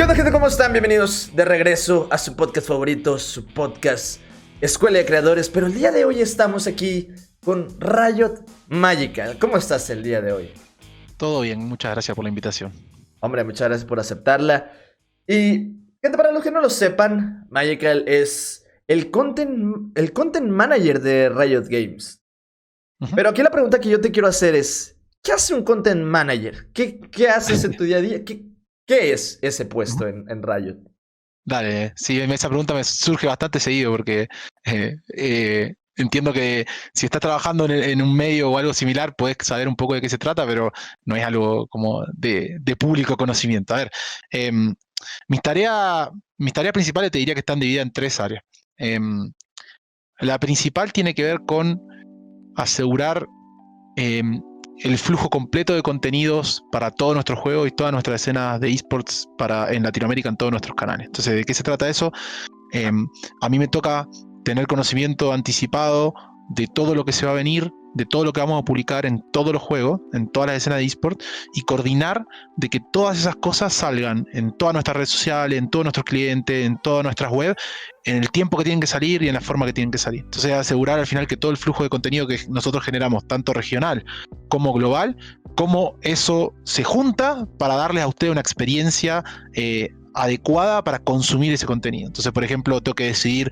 ¿Qué onda, gente? ¿Cómo están? Bienvenidos de regreso a su podcast favorito, su podcast Escuela de Creadores. Pero el día de hoy estamos aquí con Riot Magical. ¿Cómo estás el día de hoy? Todo bien, muchas gracias por la invitación. Hombre, muchas gracias por aceptarla. Y, gente, para los que no lo sepan, Magical es el content manager de Riot Games. Pero aquí la pregunta que yo te quiero hacer es, ¿qué hace un content manager? ¿Qué haces en tu día a día? ¿Qué es ese puesto en Riot? Dale, sí, esa pregunta me surge bastante seguido porque entiendo que si estás trabajando en un medio o algo similar, puedes saber un poco de qué se trata, pero no es algo como de público conocimiento. A ver, mis tareas principales te diría que están divididas en tres áreas. La principal tiene que ver con asegurar el flujo completo de contenidos para todos nuestros juegos y todas nuestras escenas de esports en Latinoamérica en todos nuestros canales. Entonces, ¿de qué se trata eso? A mí me toca tener conocimiento anticipado de todo lo que se va a venir, de todo lo que vamos a publicar en todos los juegos, en todas las escenas de esports, y coordinar de que todas esas cosas salgan en todas nuestras redes sociales, en todos nuestros clientes, en todas nuestras webs, en el tiempo que tienen que salir y en la forma que tienen que salir. Entonces, asegurar al final que todo el flujo de contenido que nosotros generamos, tanto regional como global, cómo eso se junta para darles a ustedes una experiencia adecuada para consumir ese contenido. Entonces, por ejemplo, tengo que decidir,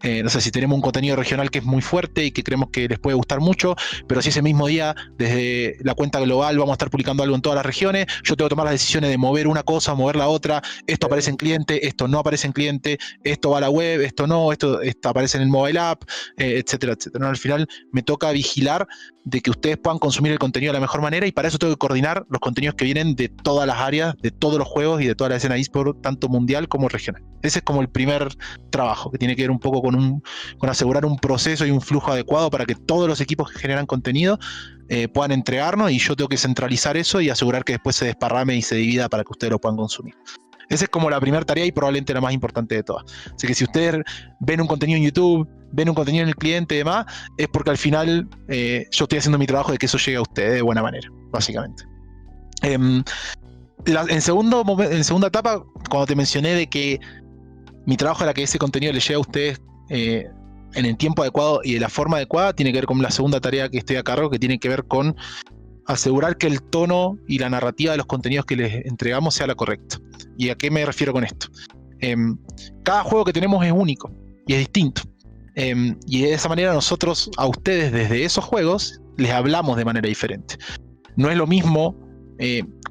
no sé, si tenemos un contenido regional que es muy fuerte y que creemos que les puede gustar mucho, pero si ese mismo día, desde la cuenta global, vamos a estar publicando algo en todas las regiones, yo tengo que tomar las decisiones de mover una cosa, mover la otra, esto aparece en cliente, esto no aparece en cliente, esto va a la web, esto no, esto aparece en el mobile app, etcétera, etcétera. ¿No? Al final me toca vigilar de que ustedes puedan consumir el contenido de la mejor manera, y para eso tengo que coordinar los contenidos que vienen de todas las áreas, de todos los juegos y de toda la escena eSport, tanto mundial como regional. Ese es como el primer trabajo, que tiene que ver un poco con asegurar un proceso y un flujo adecuado para que todos los equipos que generan contenido puedan entregarnos, y yo tengo que centralizar eso y asegurar que después se desparrame y se divida para que ustedes lo puedan consumir. Esa es como la primera tarea y probablemente la más importante de todas. Así que si ustedes ven un contenido en YouTube, ven un contenido en el cliente y demás, es porque al final yo estoy haciendo mi trabajo de que eso llegue a ustedes de buena manera, básicamente. En segunda etapa, cuando te mencioné de que mi trabajo era que ese contenido le llegue a ustedes en el tiempo adecuado y de la forma adecuada, tiene que ver con la segunda tarea que estoy a cargo, que tiene que ver con asegurar que el tono y la narrativa de los contenidos que les entregamos sea la correcta. ¿Y a qué me refiero con esto? Cada juego que tenemos es único y es distinto. Y de esa manera nosotros a ustedes desde esos juegos les hablamos de manera diferente. No es lo mismo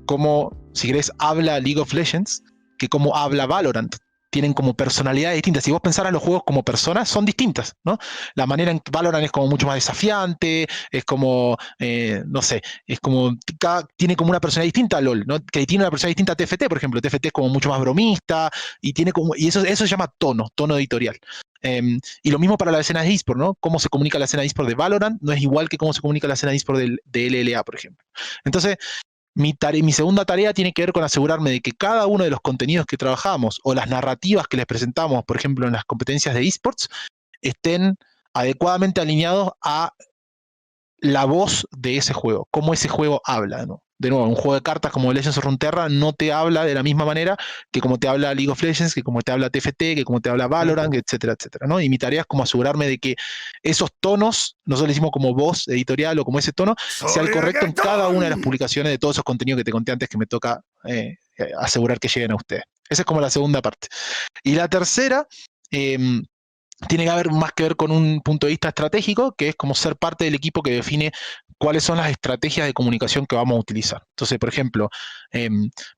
como, si querés, habla League of Legends que como habla Valorant. Tienen como personalidades distintas. Si vos pensaras los juegos como personas, son distintas, ¿no? La manera en que Valorant es como mucho más desafiante, es como, no sé, es como, tiene como una personalidad distinta a LoL, ¿no? Que tiene una personalidad distinta a TFT, por ejemplo. TFT es como mucho más bromista, y tiene como, y eso se llama tono editorial. Y lo mismo para la escena de eSport, ¿no? Cómo se comunica la escena de eSport de Valorant no es igual que cómo se comunica la escena de eSport de LLA, por ejemplo. Entonces, mi segunda tarea tiene que ver con asegurarme de que cada uno de los contenidos que trabajamos o las narrativas que les presentamos, por ejemplo, en las competencias de eSports, estén adecuadamente alineados a la voz de ese juego, cómo ese juego habla, ¿no? De nuevo, un juego de cartas como Legends of Runeterra no te habla de la misma manera que como te habla League of Legends, que como te habla TFT, que como te habla Valorant, etcétera, etcétera, ¿no? Y mi tarea es como asegurarme de que esos tonos, nosotros le decimos como voz editorial o como ese tono, sea el correcto en cada una de las publicaciones de todos esos contenidos que te conté antes que me toca asegurar que lleguen a ustedes. Esa es como la segunda parte. Y la tercera tiene que haber más que ver con un punto de vista estratégico, que es como ser parte del equipo que define cuáles son las estrategias de comunicación que vamos a utilizar. Entonces, por ejemplo,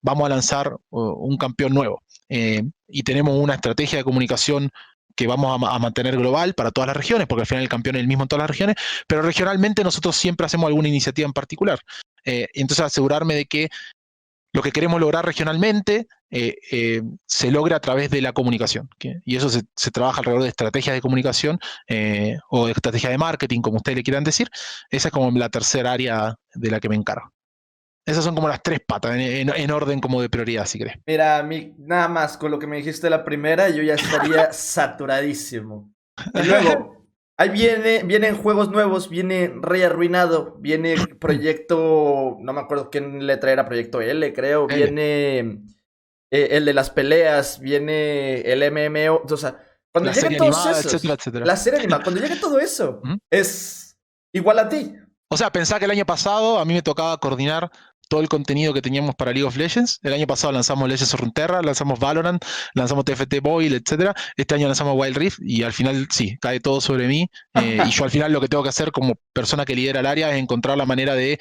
vamos a lanzar un campeón nuevo y tenemos una estrategia de comunicación que vamos a mantener global para todas las regiones, porque al final el campeón es el mismo en todas las regiones, pero regionalmente nosotros siempre hacemos alguna iniciativa en particular. Entonces, asegurarme de que lo que queremos lograr regionalmente se logra a través de la comunicación. Y eso se trabaja alrededor de estrategias de comunicación o de estrategias de marketing, como ustedes le quieran decir. Esa es como la tercera área de la que me encargo. Esas son como las tres patas, en orden como de prioridad, si querés. Mira, a mí nada más con lo que me dijiste la primera, yo ya estaría saturadísimo. Y luego, ahí vienen juegos nuevos, viene Rey Arruinado, viene Proyecto, no me acuerdo qué letra era, Proyecto L, creo, L. viene el de las peleas, viene el MMO, o sea, cuando La lleguen serie todos animada, esos, etcétera, etcétera. la serie animada, cuando llegue todo eso, Ujú. es igual a ti. O sea, pensá que el año pasado a mí me tocaba coordinar todo el contenido que teníamos para League of Legends. El año pasado lanzamos Legends of Runeterra, lanzamos Valorant, lanzamos TFT Boil, etcétera. Este año lanzamos Wild Rift y al final sí, cae todo sobre mí. Y yo al final lo que tengo que hacer como persona que lidera el área es encontrar la manera de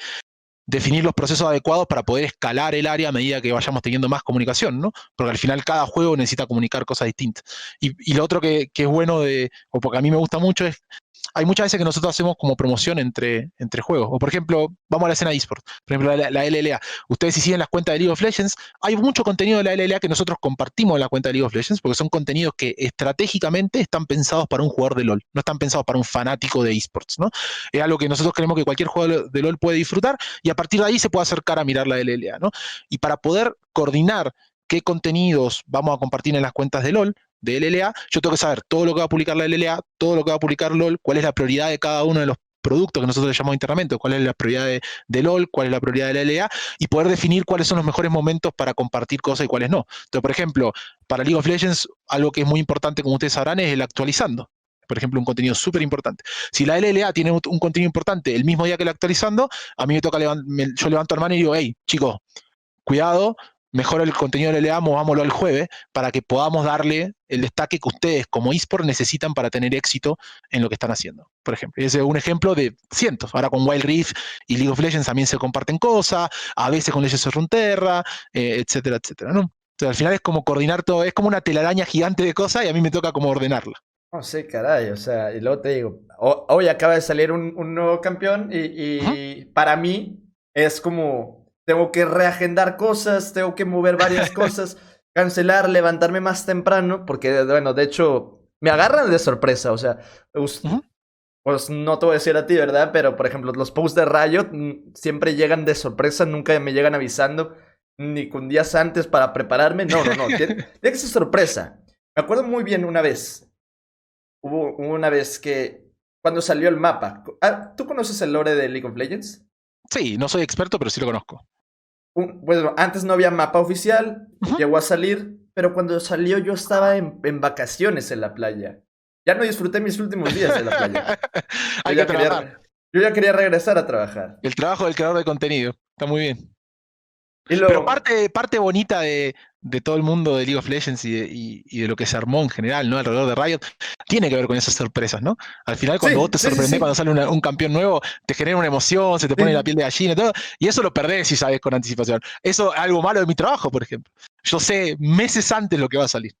definir los procesos adecuados para poder escalar el área a medida que vayamos teniendo más comunicación, ¿no? Porque al final cada juego necesita comunicar cosas distintas. Y lo otro que es bueno o porque a mí me gusta mucho es, hay muchas veces que nosotros hacemos como promoción entre juegos. O por ejemplo, vamos a la escena eSport, por ejemplo la LLA. Ustedes si siguen las cuentas de League of Legends, hay mucho contenido de la LLA que nosotros compartimos en la cuenta de League of Legends, porque son contenidos que estratégicamente están pensados para un jugador de LoL, no están pensados para un fanático de eSports, ¿no? Es algo que nosotros creemos que cualquier jugador de LoL puede disfrutar y a partir de ahí se puede acercar a mirar la LLA, ¿no? Y para poder coordinar qué contenidos vamos a compartir en las cuentas de LoL, de LLA, yo tengo que saber todo lo que va a publicar la LLA, todo lo que va a publicar LoL, cuál es la prioridad de cada uno de los productos que nosotros le llamamos internamente, cuál es la prioridad de LoL, cuál es la prioridad de la LLA, y poder definir cuáles son los mejores momentos para compartir cosas y cuáles no. Entonces, por ejemplo, para League of Legends, algo que es muy importante, como ustedes sabrán, es el actualizando. Por ejemplo, un contenido súper importante. Si la LLA tiene un contenido importante el mismo día que el actualizando, a mí me toca, yo levanto la mano y digo, hey, chicos, cuidado, mejor el contenido de LLA, movámoslo al jueves para que podamos darle el destaque que ustedes como eSport necesitan para tener éxito en lo que están haciendo, por ejemplo. Ese es un ejemplo de cientos. Ahora con Wild Rift y League of Legends también se comparten cosas, a veces con Legends of Runeterra, etcétera, etcétera, ¿no? Entonces al final es como coordinar todo, es como una telaraña gigante de cosas y a mí me toca como ordenarla. No sé, caray, o sea, y luego te digo, hoy acaba de salir un nuevo campeón Ujú. y para mí es como, tengo que reagendar cosas, tengo que mover varias cosas, cancelar, levantarme más temprano, porque, bueno, de hecho, me agarran de sorpresa, o sea, Ujú. pues no te voy a decir a ti, ¿verdad? Pero, por ejemplo, los posts de Riot siempre llegan de sorpresa, nunca me llegan avisando, ni con días antes para prepararme, no, tiene que ser sorpresa. Me acuerdo muy bien una vez. Hubo una vez que, cuando salió el mapa, ¿tú conoces el lore de League of Legends? Sí, no soy experto, pero sí lo conozco. Bueno, antes no había mapa oficial, Ujú. llegó a salir, pero cuando salió yo estaba en vacaciones en la playa. Ya no disfruté mis últimos días en la playa. Yo Hay que ya trabajar. quería, yo ya quería regresar a trabajar. El trabajo del creador de contenido. Está muy bien. Y Pero lo... parte bonita de todo el mundo de League of Legends y de lo que se armó en general, ¿no? Alrededor de Riot, tiene que ver con esas sorpresas, ¿no? Al final, cuando vos Sí, te sí, sí, sorprendés, cuando sí. sale un campeón nuevo, te genera una emoción, se te pone la Sí. piel de gallina y todo, y eso lo perdés si sabes con anticipación. Eso es algo malo de mi trabajo, por ejemplo. Yo sé meses antes lo que va a salir.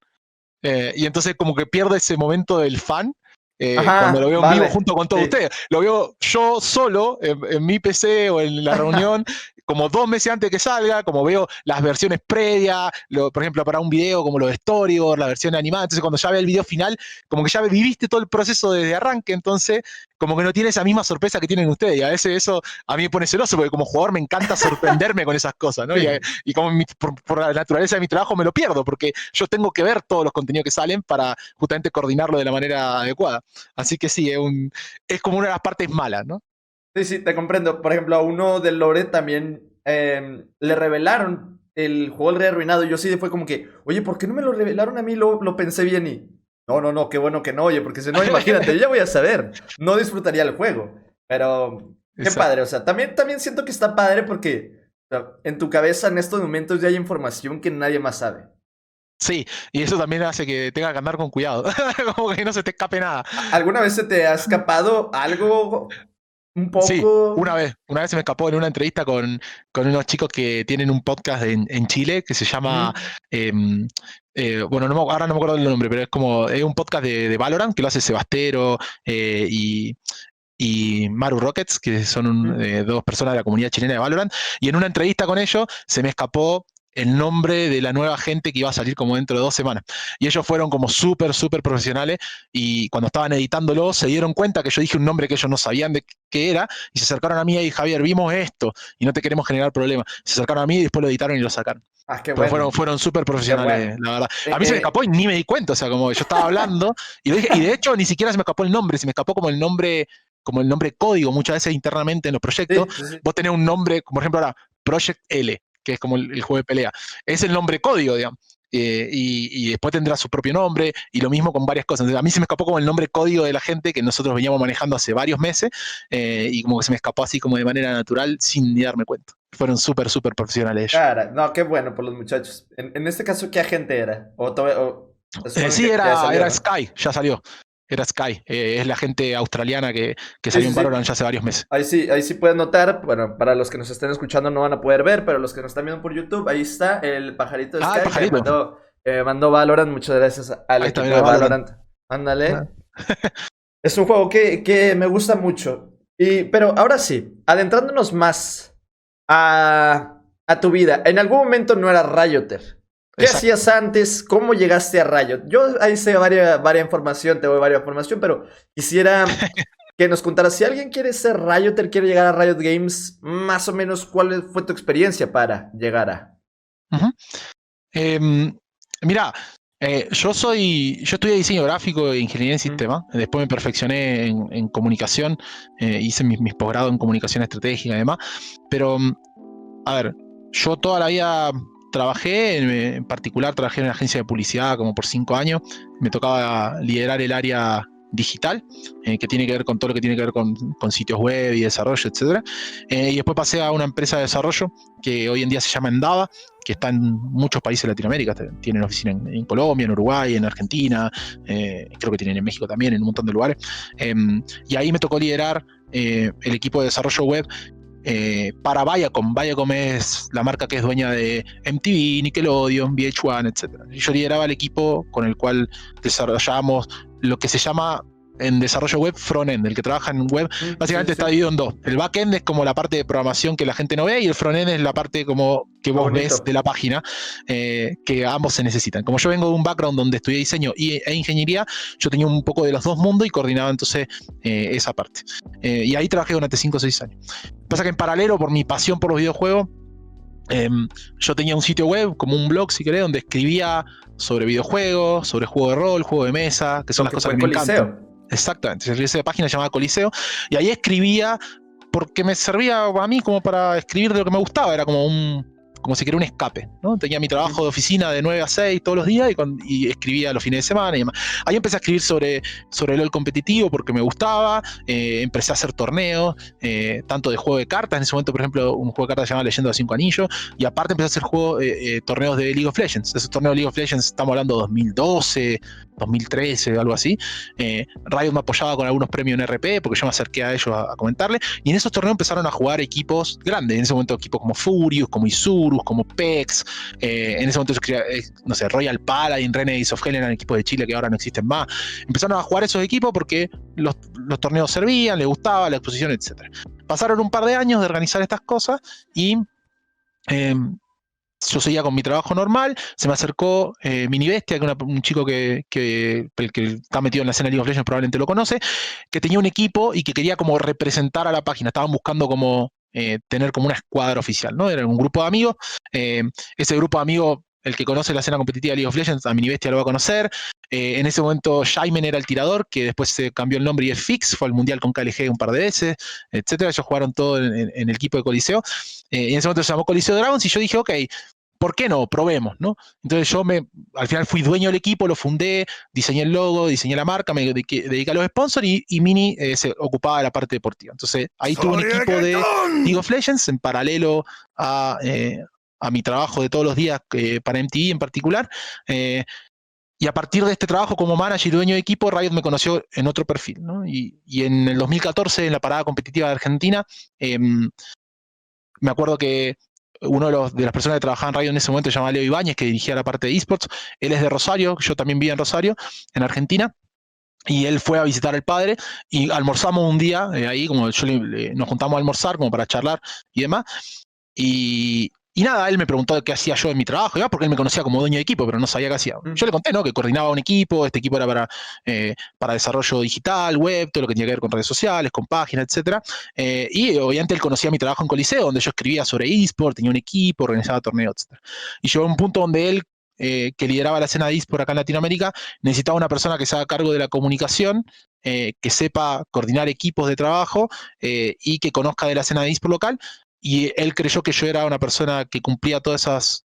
Y entonces como que pierdo ese momento del fan cuando lo Ajá, veo en vivo vale. junto con todos Sí. ustedes. Lo veo yo solo en mi PC o en la reunión, como 2 meses antes que salga, como veo las versiones previas, por ejemplo, para un video como los de Storyboard, la versión animada. Entonces cuando ya ve el video final, como que ya viviste todo el proceso desde arranque, entonces como que no tiene esa misma sorpresa que tienen ustedes. Y a veces eso a mí me pone celoso, porque como jugador me encanta sorprenderme con esas cosas, ¿no? Sí. Y como por la naturaleza de mi trabajo me lo pierdo, porque yo tengo que ver todos los contenidos que salen para justamente coordinarlo de la manera adecuada. Así que sí, es como una de las partes malas, ¿no? Sí, sí, te comprendo. Por ejemplo, a uno del Lore también le revelaron el juego del Rey Arruinado. Y yo sí fue como que, oye, ¿por qué no me lo revelaron a mí? Lo pensé bien y... No, qué bueno que no, oye, porque si no, imagínate, yo ya voy a saber. No disfrutaría el juego. Pero, qué padre, Exacto. o sea, también siento que está padre porque o sea, en tu cabeza en estos momentos ya hay información que nadie más sabe. Sí, y eso también hace que tenga que andar con cuidado, como que no se te escape nada. ¿Alguna vez se te ha escapado algo un Sí, poco? una vez se me escapó en una entrevista con unos chicos que tienen un podcast en Chile que se llama, Ujú, em, bueno, ahora no me acuerdo del nombre, pero es un podcast de Valorant que lo hace Sebastero y Maru Rockets, que son ujú. dos personas de la comunidad chilena de Valorant, y en una entrevista con ellos se me escapó el nombre de la nueva gente que iba a salir como dentro de 2 semanas. Y ellos fueron como súper, súper profesionales y cuando estaban editándolo se dieron cuenta que yo dije un nombre que ellos no sabían de qué era y se acercaron a mí y Javier, vimos esto y no te queremos generar problemas. Se acercaron a mí y después lo editaron y lo sacaron. Ah, qué Pero bueno, fueron súper qué bueno. profesionales, la verdad. Eh, A mí se me escapó y eh, ni me di cuenta, o sea, como yo estaba hablando y, lo dije, y de hecho ni siquiera se me escapó el nombre, se me escapó como el nombre código, muchas veces internamente en los proyectos, sí, sí, sí. vos tenés un nombre, como por ejemplo ahora, Project L. que es como el juego de pelea. Es el nombre código, digamos. Y después tendrá su propio nombre, y lo mismo con varias cosas. Entonces, a mí se me escapó como el nombre código de la gente que nosotros veníamos manejando hace varios meses, y como que se me escapó así como de manera natural sin ni darme cuenta. Fueron súper, súper profesionales ellos. Cara, no, qué bueno por los muchachos. En este caso, ¿qué agente era? Supongo Sí, que ya salió, era ¿no? Sky, ya salió. Era Sky, es la gente australiana que Sí, salió sí, en sí. Valorant ya hace varios meses. Ahí sí pueden notar, bueno, para los que nos estén escuchando no van a poder ver, pero los que nos están viendo por YouTube, ahí está el pajarito de Ah, el Sky pajarito. que me mandó Valorant. Muchas gracias al Ahí está, equipo mira, de Valorant. Valorant. Ándale. Ah. Es un juego que me gusta mucho. Pero ahora sí, adentrándonos más a tu vida. En algún momento no eras Rioter. ¿Qué Exacto. hacías antes? ¿Cómo llegaste a Riot? Yo ahí sé varias información, te doy varias información, pero quisiera que nos contaras, si alguien quiere ser Rioter, quiere llegar a Riot Games, más o menos cuál fue tu experiencia para llegar a... Ujú. Mira, yo estudié diseño gráfico e ingeniería en sistema. Después me perfeccioné en comunicación, hice mis posgrados en comunicación estratégica y demás. Pero, a ver, yo toda la vida trabajé, en particular trabajé en una agencia de publicidad como por 5 años. Me tocaba liderar el área digital, que tiene que ver con todo lo que tiene que ver con sitios web y desarrollo, etcétera. Y después pasé a una empresa de desarrollo que hoy en día se llama Endava, que está en muchos países de Latinoamérica. Tienen oficina en Colombia, en Uruguay, en Argentina, creo que tienen en México también, en un montón de lugares. Y ahí me tocó liderar el equipo de desarrollo web para Viacom. Viacom es la marca que es dueña de MTV, Nickelodeon, VH1, etc. Yo lideraba el equipo con el cual desarrollábamos lo que se llama en desarrollo web frontend, el que trabaja en web. Sí, Básicamente sí. está dividido en dos. El backend es como la parte de programación que la gente no ve, y el frontend es la parte como que Ah, vos ves de bonito. la página, que ambos se necesitan. Como yo vengo de un background donde estudié diseño e ingeniería, yo tenía un poco de los dos mundos y coordinaba entonces esa parte. Y ahí trabajé durante 5 o 6 años. Pasa que en paralelo, por mi pasión por los videojuegos, yo tenía un sitio web, como un blog si querés, donde escribía sobre videojuegos, sobre juego de rol, juego de mesa, que son Lo las que cosas fue que me encantan. Coliseo. Exactamente, esa página se llamaba Coliseo, y ahí escribía porque me servía a mí como para escribir de lo que me gustaba. Era como si quería un escape, ¿no? Tenía mi trabajo de oficina de 9 a 6 todos los días, y escribía los fines de semana y demás. Ahí empecé a escribir sobre LOL competitivo porque me gustaba. Empecé a hacer torneos, tanto de juego de cartas. En ese momento, por ejemplo, un juego de cartas se llama Leyenda de 5 Anillos, y aparte empecé a hacer torneos de League of Legends. Esos torneos de League of Legends estamos hablando de 2012, 2013, algo así. Riot me apoyaba con algunos premios en RP porque yo me acerqué a ellos a comentarle, y en esos torneos empezaron a jugar equipos grandes. En ese momento equipos como Furious, como Isurus, como PEX. En ese momento yo creía, no sé, Royal Paladin, Renegades of Hell eran equipos de Chile que ahora no existen más. Empezaron a jugar esos equipos porque los torneos servían, les gustaba la exposición, etc. Pasaron un par de años de organizar estas cosas, y yo seguía con mi trabajo normal. Se me acercó Mini Bestia, que un chico que está metido en la escena de League of Legends probablemente lo conoce, que tenía un equipo y que quería como representar a la página. Estaban buscando como tener como una escuadra oficial, ¿no? Era un grupo de amigos. Ese grupo de amigos, el que conoce la escena competitiva de League of Legends, a Mini Bestia lo va a conocer. En ese momento Shaimen era el tirador, que después se cambió el nombre y es Fix, fue al mundial con KLG un par de veces, etcétera. Ellos jugaron todo en el equipo de Coliseo. Y en ese momento se llamó Coliseo Dragons, y yo dije, ok, ¿por qué no? Probemos, ¿no? Entonces al final fui dueño del equipo, lo fundé, diseñé el logo, diseñé la marca, me dediqué a los sponsors, y Mini se ocupaba de la parte deportiva. Entonces ahí tuve un equipo de League of Legends en paralelo a mi trabajo de todos los días para MTV en particular. Y a partir de este trabajo como manager y dueño de equipo, Riot me conoció en otro perfil, ¿no? Y en el 2014, en la parada competitiva de Argentina, me acuerdo que uno de las personas que trabajaba en Riot en ese momento se llamaba Leo Ibáñez, que dirigía la parte de esports. Él es de Rosario, yo también vivía en Rosario, en Argentina. Y él fue a visitar al padre, y almorzamos un día ahí, como nos juntamos a almorzar como para charlar y demás. Y nada, él me preguntó qué hacía yo en mi trabajo, porque él me conocía como dueño de equipo, pero no sabía qué hacía. Yo le conté, ¿no?, que coordinaba un equipo. Este equipo era para desarrollo digital, web, todo lo que tenía que ver con redes sociales, con páginas, etc. Y obviamente él conocía mi trabajo en Coliseo, donde yo escribía sobre eSport, tenía un equipo, organizaba torneos, etc. Y llegó a un punto donde él, que lideraba la escena de eSport acá en Latinoamérica, necesitaba una persona que se haga cargo de la comunicación, que sepa coordinar equipos de trabajo, y que conozca de la escena de eSport local. y él creyó que yo era una persona que cumplía todas esas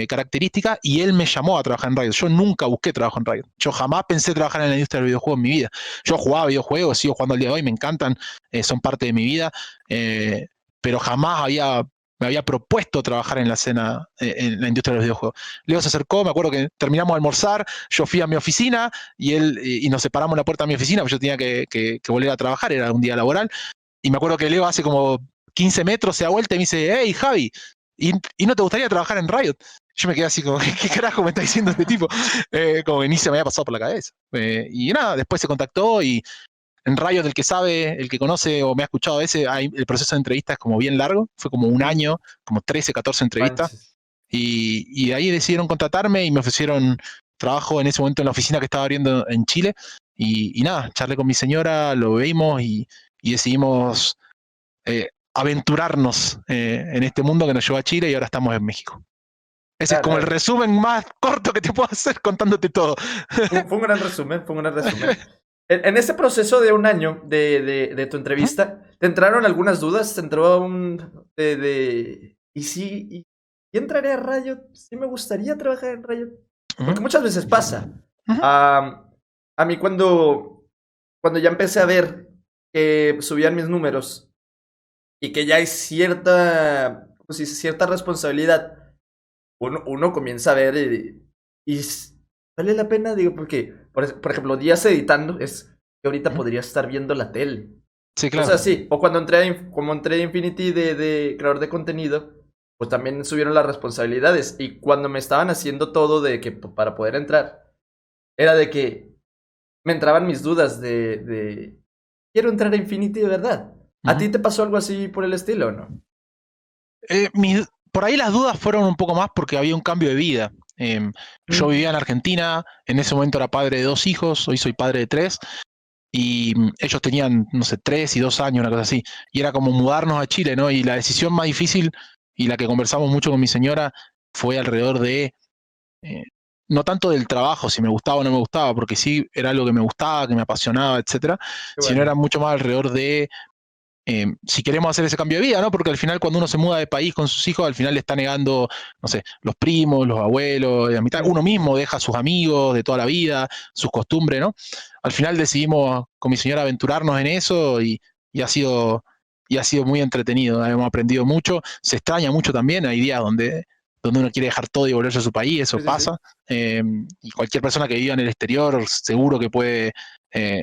características, y él me llamó a trabajar en Riot. Yo nunca busqué trabajo en Riot. Yo jamás pensé trabajar en la industria del videojuego en mi vida. Yo jugaba videojuegos, sigo jugando al día de hoy, me encantan, son parte de mi vida, pero jamás me había propuesto trabajar en la escena, en la industria de los videojuegos. Leo se acercó, me acuerdo que terminamos de almorzar, yo fui a mi oficina y él y nos separamos en la puerta de mi oficina, porque yo tenía que volver a trabajar, era un día laboral, y me acuerdo que Leo hace como 15 metros se da vuelta y me dice, hey Javi, ¿y no te gustaría trabajar en Riot? Yo me quedé así como, ¿qué carajo me está diciendo este tipo? Como que ni se me había pasado por la cabeza. Y nada, después se contactó y en Riot el que sabe, el que conoce o me ha escuchado a veces, el proceso de entrevista es como bien largo, fue como un año, como 13, 14 entrevistas, Manches. y ahí decidieron contratarme y me ofrecieron trabajo en ese momento en la oficina que estaba abriendo en Chile, y nada, charlé con mi señora, lo vimos y decidimos aventurarnos en este mundo que nos llevó a Chile y ahora estamos en México. Ese es Claro, como el claro. resumen más corto que te puedo hacer contándote todo. Fue un gran resumen, fue un gran resumen. En ese proceso de un año de tu entrevista, ¿te entraron algunas dudas? ¿Te entró ¿y si y entraré a Riot? ¿Sí me gustaría trabajar en Riot? Porque muchas veces pasa. A mí cuando ya empecé a ver que subían mis números y que ya hay cierta, pues, sí, cierta responsabilidad, uno comienza a ver vale la pena, digo, porque, por ejemplo, días editando es que ahorita podría estar viendo la tele. Sí, O sea, claro. sí, o cuando como entré a Infinity de creador de contenido, pues también subieron las responsabilidades. Y cuando me estaban haciendo todo de que para poder entrar, era de que me entraban mis dudas quiero entrar a Infinity de verdad. ¿A ti te pasó algo así por el estilo o no? Por ahí las dudas fueron un poco más porque había un cambio de vida. Yo vivía en Argentina, en ese momento era padre de 2 hijos, hoy soy padre de 3, y ellos tenían, no sé, 3 y 2 años, una cosa así. Y era como mudarnos a Chile, ¿no? Y la decisión más difícil y la que conversamos mucho con mi señora fue alrededor de, eh, no tanto del trabajo, si me gustaba o no me gustaba, porque sí era algo que me gustaba, que me apasionaba, etcétera, Qué sino bueno. era mucho más alrededor de si queremos hacer ese cambio de vida, ¿no? Porque al final cuando uno se muda de país con sus hijos, al final le está negando, no sé, los primos, los abuelos, la mitad, uno mismo deja a sus amigos de toda la vida, sus costumbres, ¿no? Al final decidimos con mi señora aventurarnos en eso y ha sido, y ha sido muy entretenido, hemos aprendido mucho, se extraña mucho también, hay días donde uno quiere dejar todo y volverse a su país, eso Sí, sí, sí. pasa, y cualquier persona que viva en el exterior seguro que puede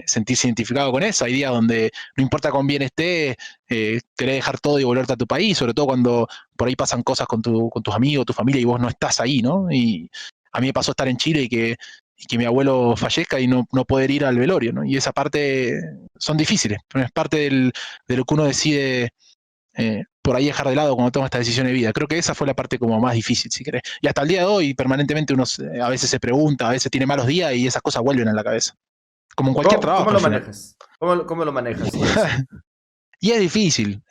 sentirse identificado con eso, hay días donde no importa cuán bien estés, querés dejar todo y volverte a tu país, sobre todo cuando por ahí pasan cosas con tus amigos, tu familia y vos no estás ahí, ¿no? Y a mí me pasó estar en Chile y que mi abuelo fallezca y no poder ir al velorio, ¿no? Y esa parte son difíciles, pero es parte de lo que uno decide por ahí dejar de lado cuando toma esta decisión de vida. Creo que esa fue la parte como más difícil, si querés. Y hasta el día de hoy, permanentemente uno a veces se pregunta, a veces tiene malos días y esas cosas vuelven a la cabeza. Como en cualquier ¿Cómo trabajo al lo final. manejas? ¿Cómo lo manejas todo eso? Y es difícil.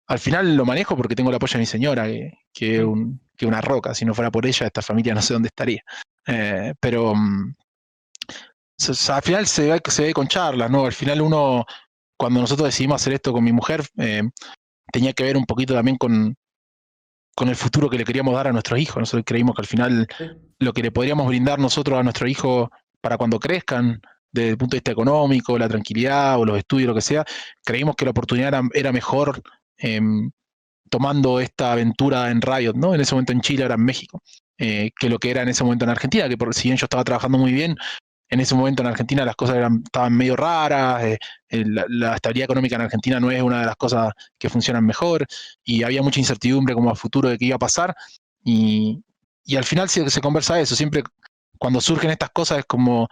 Al final lo manejo porque tengo el apoyo de mi señora, que una roca. Si no fuera por ella, esta familia no sé dónde estaría. Pero al final se ve con charlas, ¿no? Al final uno, cuando nosotros decidimos hacer esto con mi mujer, tenía que ver un poquito también con el futuro que le queríamos dar a nuestros hijos. Nosotros creímos que al final Sí. lo que le podríamos brindar nosotros a nuestros hijos para cuando crezcan, desde el punto de vista económico, la tranquilidad o los estudios, lo que sea, creímos que la oportunidad era mejor eh, tomando esta aventura en Riot, ¿no? En ese momento en Chile, ahora en México, que lo que era en ese momento en Argentina, que si bien yo estaba trabajando muy bien, en ese momento en Argentina las cosas estaban medio raras, la estabilidad económica en Argentina no es una de las cosas que funcionan mejor, y había mucha incertidumbre como a futuro de qué iba a pasar, y, y al final se conversa eso, siempre cuando surgen estas cosas es como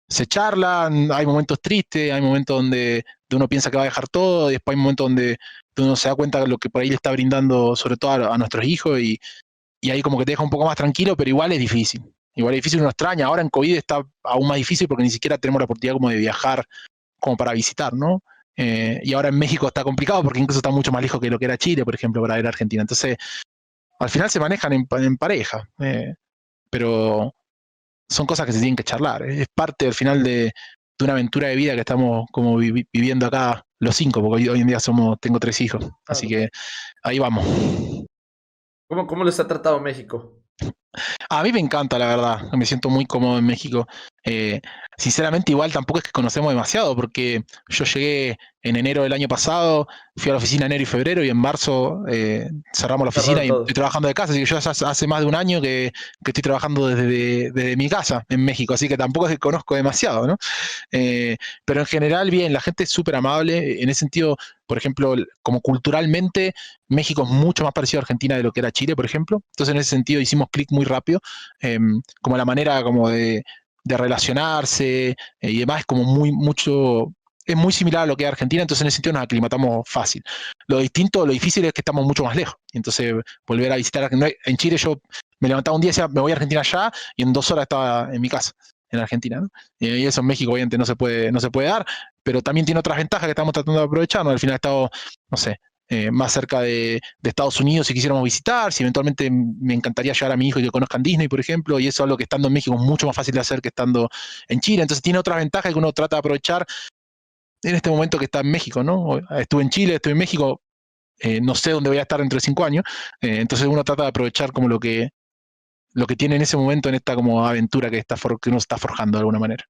se charlan, hay momentos tristes, hay momentos donde uno piensa que va a dejar todo, y después hay momentos donde uno se da cuenta de lo que por ahí le está brindando, sobre todo a nuestros hijos, y ahí como que te deja un poco más tranquilo, pero igual es difícil. Igual es difícil, uno extraña. Ahora en COVID está aún más difícil porque ni siquiera tenemos la oportunidad como de viajar como para visitar, ¿no? Y ahora en México está complicado porque incluso está mucho más lejos que lo que era Chile, por ejemplo, para ir a Argentina. Entonces, al final se manejan en pareja, pero son cosas que se tienen que charlar. Es parte al final de una aventura de vida que estamos como viviendo acá los 5, porque hoy en día tengo 3 hijos. Así que ahí vamos. ¿Cómo les ha tratado México? A mí me encanta, la verdad. Me siento muy cómodo en México. Sinceramente, igual tampoco es que conocemos demasiado, porque yo llegué en enero del año pasado, fui a la oficina enero y febrero, y en marzo cerramos la oficina Cerraron y todo. estoy trabajando de casa. Así que yo hace más de un año que estoy trabajando desde mi casa en México, así que tampoco es que conozco demasiado, ¿no? Pero en general, bien, la gente es súper amable. En ese sentido, por ejemplo, como culturalmente, México es mucho más parecido a Argentina de lo que era Chile, por ejemplo. Entonces, en ese sentido, hicimos clic muy rápido. Como la manera como de relacionarse y demás es como es muy similar a lo que es Argentina, entonces en ese sentido nos aclimatamos fácil. Lo difícil es que estamos mucho más lejos. Entonces, volver a visitar, en Chile yo me levantaba un día y decía, me voy a Argentina ya, y en 2 horas estaba en mi casa, en Argentina, ¿no? Y eso en México obviamente no se puede dar, pero también tiene otras ventajas que estamos tratando de aprovechar, ¿no? Al final he estado, no sé, más cerca de Estados Unidos si quisiéramos visitar, si eventualmente me encantaría llevar a mi hijo y que conozcan Disney, por ejemplo, y eso es algo que estando en México es mucho más fácil de hacer que estando en Chile, entonces tiene otras ventajas que uno trata de aprovechar en este momento que está en México, ¿no? Estuve en Chile, estuve en México, no sé dónde voy a estar dentro de 5 años, entonces uno trata de aprovechar como lo que tiene en ese momento en esta como aventura que uno está forjando de alguna manera.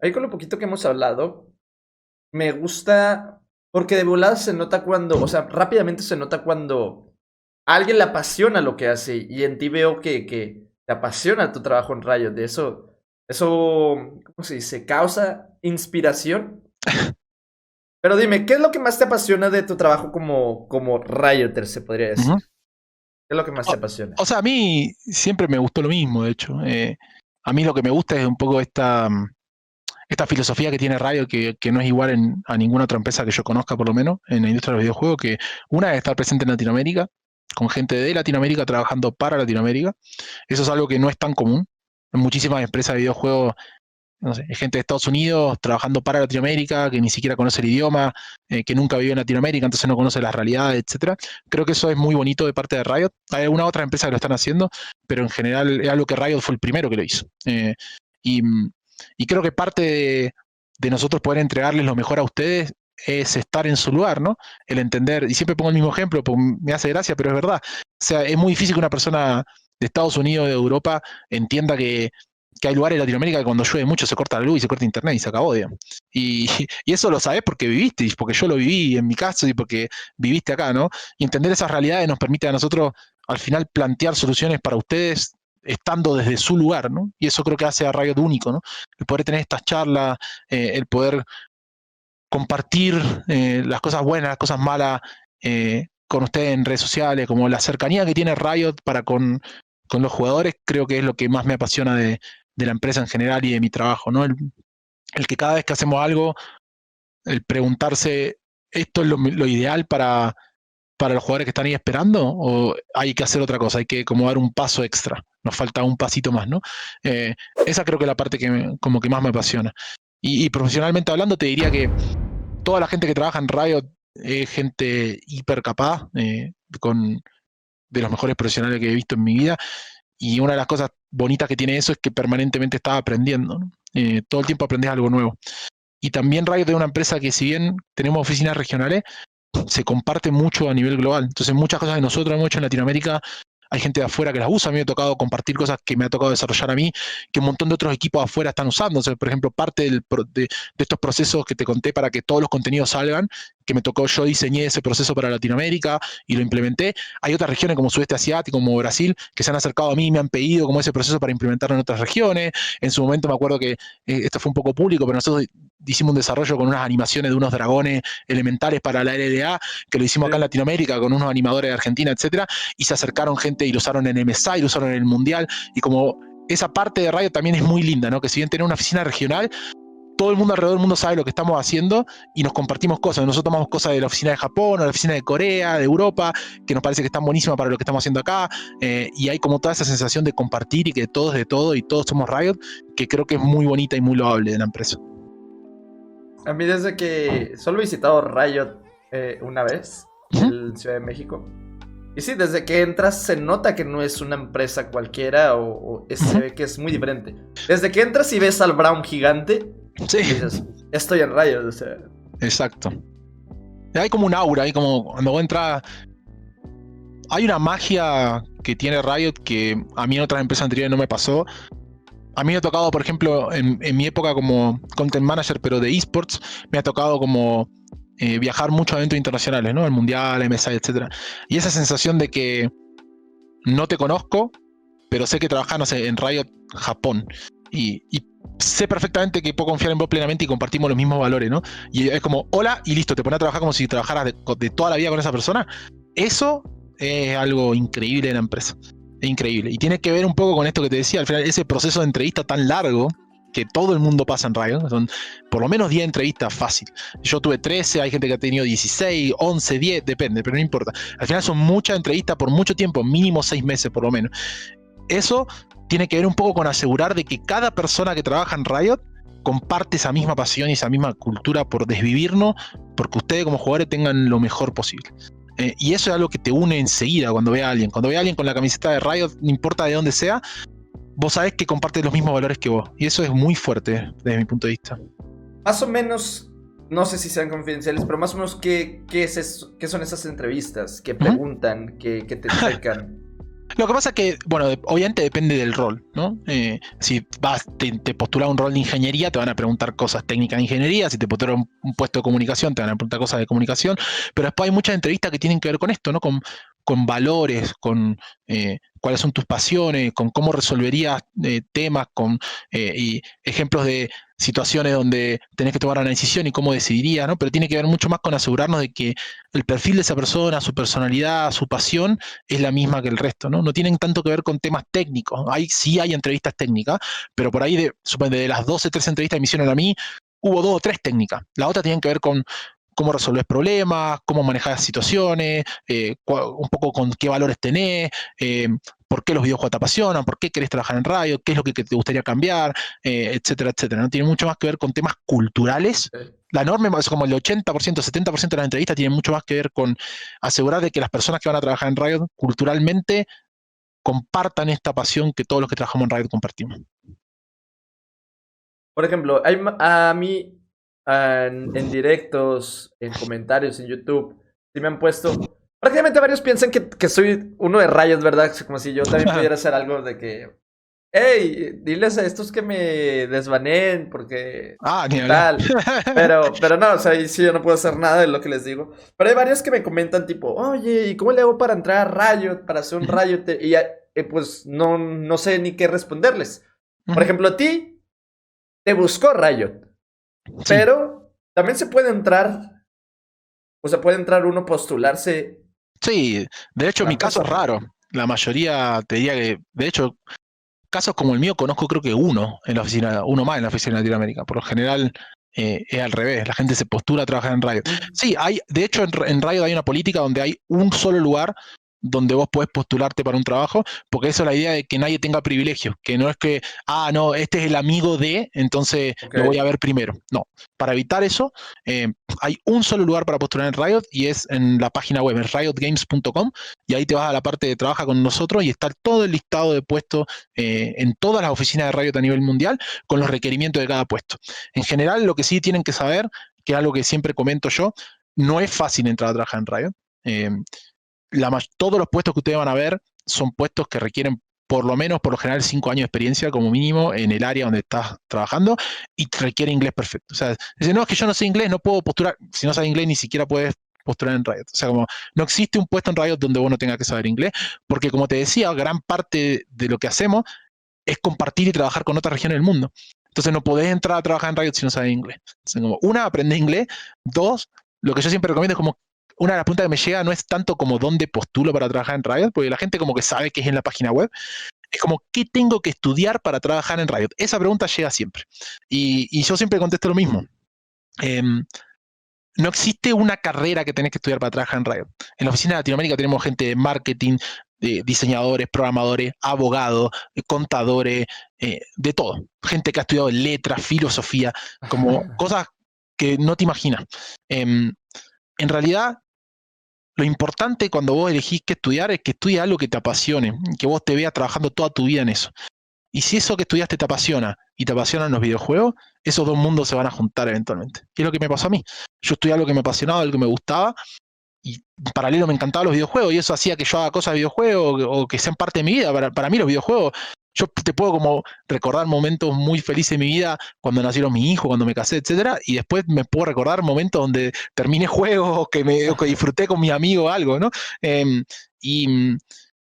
Ahí con lo poquito que hemos hablado, me gusta porque de volada se nota cuando, o sea, rápidamente se nota cuando a alguien le apasiona lo que hace y en ti veo que te apasiona tu trabajo en Riot. De eso, ¿cómo se dice? Causa inspiración. Pero dime, ¿qué es lo que más te apasiona de tu trabajo como Rioter, se podría decir? Uh-huh. ¿Qué es lo que más te apasiona? O sea, a mí siempre me gustó lo mismo, de hecho. A mí lo que me gusta es un poco esta filosofía que tiene Riot, que no es igual a ninguna otra empresa que yo conozca, por lo menos, en la industria de los videojuegos, que una es estar presente en Latinoamérica, con gente de Latinoamérica trabajando para Latinoamérica. Eso es algo que no es tan común. En muchísimas empresas de videojuegos, no sé, hay gente de Estados Unidos trabajando para Latinoamérica, que ni siquiera conoce el idioma, que nunca vivió en Latinoamérica, entonces no conoce las realidades, etcétera. Creo que eso es muy bonito de parte de Riot. Hay algunas otras empresas que lo están haciendo, pero en general es algo que Riot fue el primero que lo hizo. Y, y creo que parte de nosotros poder entregarles lo mejor a ustedes es estar en su lugar, ¿no? El entender, y siempre pongo el mismo ejemplo, porque me hace gracia, pero es verdad. O sea, es muy difícil que una persona de Estados Unidos, de Europa, entienda que hay lugares en Latinoamérica que cuando llueve mucho se corta la luz y se corta internet y se acabó, digamos. Y eso lo sabés porque viviste, y porque yo lo viví en mi caso y porque viviste acá, ¿no? Y entender esas realidades nos permite a nosotros al final plantear soluciones para ustedes estando desde su lugar, ¿no? Y eso creo que hace a Riot único, ¿no? El poder tener estas charlas, el poder compartir las cosas buenas, las cosas malas con ustedes en redes sociales, como la cercanía que tiene Riot para con los jugadores, creo que es lo que más me apasiona de la empresa en general y de mi trabajo, ¿no? El que cada vez que hacemos algo, el preguntarse, ¿esto es lo ideal para los jugadores que están ahí esperando? ¿O hay que hacer otra cosa? Hay que como dar un paso extra. Nos falta un pasito más, ¿no? Esa creo que es la parte como que más me apasiona. Y profesionalmente hablando, te diría que toda la gente que trabaja en Riot es gente hiper capaz, de los mejores profesionales que he visto en mi vida. Y una de las cosas bonitas que tiene eso es que permanentemente estás aprendiendo, ¿no? Todo el tiempo aprendes algo nuevo. Y también Riot es una empresa que, si bien tenemos oficinas regionales, se comparte mucho a nivel global. Entonces, muchas cosas que nosotros hemos hecho en Latinoamérica, hay gente de afuera que las usa. A mí me ha tocado compartir cosas que me ha tocado desarrollar a mí, que un montón de otros equipos afuera están usando. O sea, por ejemplo, parte de estos procesos que te conté para que todos los contenidos salgan, que me tocó, yo diseñé ese proceso para Latinoamérica y lo implementé. Hay otras regiones como Sudeste Asiático, como Brasil, que se han acercado a mí y me han pedido como ese proceso para implementarlo en otras regiones. En su momento me acuerdo que esto fue un poco público, pero nosotros hicimos un desarrollo con unas animaciones de unos dragones elementales para la LLA, que lo hicimos acá en Latinoamérica con unos animadores de Argentina, etcétera, y se acercaron gente y lo usaron en MSI, lo usaron en el Mundial, y como esa parte de Riot también es muy linda, ¿no? Que si bien tener una oficina regional, todo el mundo alrededor del mundo sabe lo que estamos haciendo y nos compartimos cosas. Nosotros tomamos cosas de la oficina de Japón, o de la oficina de Corea, de Europa, que nos parece que están buenísimas para lo que estamos haciendo acá, y hay como toda esa sensación de compartir y que todos de todo y todos somos Riot, que creo que es muy bonita y muy loable de la empresa. A mí desde que solo he visitado Riot una vez en Ciudad de México. Y sí, desde que entras se nota que no es una empresa cualquiera se ve que es muy diferente. Desde que entras y ves al Brown gigante, sí, dices, estoy en Riot, o sea. Exacto. Hay como un aura, hay como cuando vos entras. Hay una magia que tiene Riot que a mí en otras empresas anteriores no me pasó. A mí me ha tocado, por ejemplo, en mi época como content manager, pero de esports, me ha tocado como viajar mucho a eventos internacionales, ¿no? El Mundial, MSI, etcétera. Y esa sensación de que no te conozco, pero sé que trabajas, no sé, en Riot Japón. Y sé perfectamente que puedo confiar en vos plenamente y compartimos los mismos valores, ¿no? Y es como, hola, y listo, te pones a trabajar como si trabajaras de toda la vida con esa persona. Eso es algo increíble en la empresa. Es increíble. Y tiene que ver un poco con esto que te decía, al final, ese proceso de entrevista tan largo que todo el mundo pasa en Riot. Son por lo menos 10 entrevistas fácil. Yo tuve 13, hay gente que ha tenido 16, 11, 10, depende, pero no importa. Al final son muchas entrevistas por mucho tiempo, mínimo 6 meses por lo menos. Eso tiene que ver un poco con asegurar de que cada persona que trabaja en Riot comparte esa misma pasión y esa misma cultura por desvivirnos, porque ustedes como jugadores tengan lo mejor posible. Y eso es algo que te une enseguida cuando ve a alguien. Cuando ve a alguien con la camiseta de Riot, no importa de dónde sea, vos sabés que comparte los mismos valores que vos. Y eso es muy fuerte desde mi punto de vista. Más o menos, no sé si sean confidenciales, pero más o menos, ¿qué es eso? ¿Qué son esas entrevistas? ¿Qué preguntan? ¿Qué te checan? Lo que pasa es que, bueno, obviamente depende del rol, ¿no? Si te postulas un rol de ingeniería, te van a preguntar cosas técnicas de ingeniería. Si te postulas un puesto de comunicación, te van a preguntar cosas de comunicación. Pero después hay muchas entrevistas que tienen que ver con esto, ¿no? Con valores, con cuáles son tus pasiones, con cómo resolverías temas, y ejemplos de situaciones donde tenés que tomar una decisión y cómo decidirías, ¿no? Pero tiene que ver mucho más con asegurarnos de que el perfil de esa persona, su personalidad, su pasión es la misma que el resto, ¿no? No tienen tanto que ver con temas técnicos. Sí hay entrevistas técnicas, pero por ahí de las 12, 13 entrevistas que me hicieron a mí, hubo 2 o 3 técnicas. La otra tienen que ver con cómo resolver problemas, cómo manejar situaciones, un poco con qué valores tenés, por qué los videojuegos te apasionan, por qué querés trabajar en radio, qué es lo que te gustaría cambiar, etcétera, etcétera. ¿No? Tiene mucho más que ver con temas culturales. La norma es como el 80%, 70% de las entrevistas tienen mucho más que ver con asegurar de que las personas que van a trabajar en Riot culturalmente compartan esta pasión que todos los que trabajamos en Riot compartimos. Por ejemplo, a mí en directos, en comentarios en YouTube, sí me han puesto. Prácticamente varios piensan que soy uno de Riot, ¿verdad? Como si yo también pudiera hacer algo de que. Hey, diles a estos que me desbaneen porque. Ni Tal. Pero no, o sea, ahí sí yo no puedo hacer nada de lo que les digo. Pero hay varios que me comentan, tipo, oye, ¿y cómo le hago para entrar a Riot, para hacer un Riot? Y pues no sé ni qué responderles. Por ejemplo, a ti te buscó Riot. Sí. Pero también se puede entrar. O sea, puede entrar uno postularse. Sí, de hecho mi caso es raro. La mayoría te diría que, de hecho, casos como el mío conozco creo que uno más en la oficina de Latinoamérica. Por lo general es al revés, la gente se postula a trabajar en Riot. Sí, de hecho en Riot hay una política donde hay un solo lugar donde vos podés postularte para un trabajo, porque eso es la idea de que nadie tenga privilegios, que no es que, no, este es el amigo de, entonces lo voy a ver primero. No, para evitar eso, hay un solo lugar para postular en Riot y es en la página web, es riotgames.com, y ahí te vas a la parte de trabaja con nosotros y está todo el listado de puestos en todas las oficinas de Riot a nivel mundial con los requerimientos de cada puesto. En general, lo que sí tienen que saber, que es algo que siempre comento yo, no es fácil entrar a trabajar en Riot. Todos los puestos que ustedes van a ver son puestos que requieren por lo general 5 años de experiencia como mínimo en el área donde estás trabajando y requiere inglés perfecto. O sea, dice, no, es que yo no sé inglés, no puedo postular. Si no sabes inglés, ni siquiera puedes postular en Riot. O sea, como no existe un puesto en Riot donde vos no tengas que saber inglés, porque como te decía, gran parte de lo que hacemos es compartir y trabajar con otras regiones del mundo. Entonces no podés entrar a trabajar en Riot si no sabes inglés. Entonces, como, una, aprende inglés. 2, lo que yo siempre recomiendo es como una de las preguntas que me llega no es tanto como dónde postulo para trabajar en Riot, porque la gente como que sabe que es en la página web. Es como, ¿qué tengo que estudiar para trabajar en Riot? Esa pregunta llega siempre. Y yo siempre contesto lo mismo. No existe una carrera que tenés que estudiar para trabajar en Riot. En la oficina de Latinoamérica tenemos gente de marketing, de diseñadores, programadores, abogados, contadores, de todo. Gente que ha estudiado letras, filosofía, como cosas que no te imaginas. En realidad, lo importante cuando vos elegís qué estudiar es que estudies algo que te apasione, que vos te veas trabajando toda tu vida en eso. Y si eso que estudiaste te apasiona y te apasionan los videojuegos, esos dos mundos se van a juntar eventualmente. Y es lo que me pasó a mí. Yo estudié algo que me apasionaba, algo que me gustaba, y en paralelo me encantaban los videojuegos, y eso hacía que yo haga cosas de videojuegos o que sean parte de mi vida. Para mí los videojuegos, yo te puedo como recordar momentos muy felices de mi vida, cuando nacieron mi hijo, cuando me casé, etcétera, y después me puedo recordar momentos donde terminé juegos o que disfruté con mis amigos algo, ¿no? Y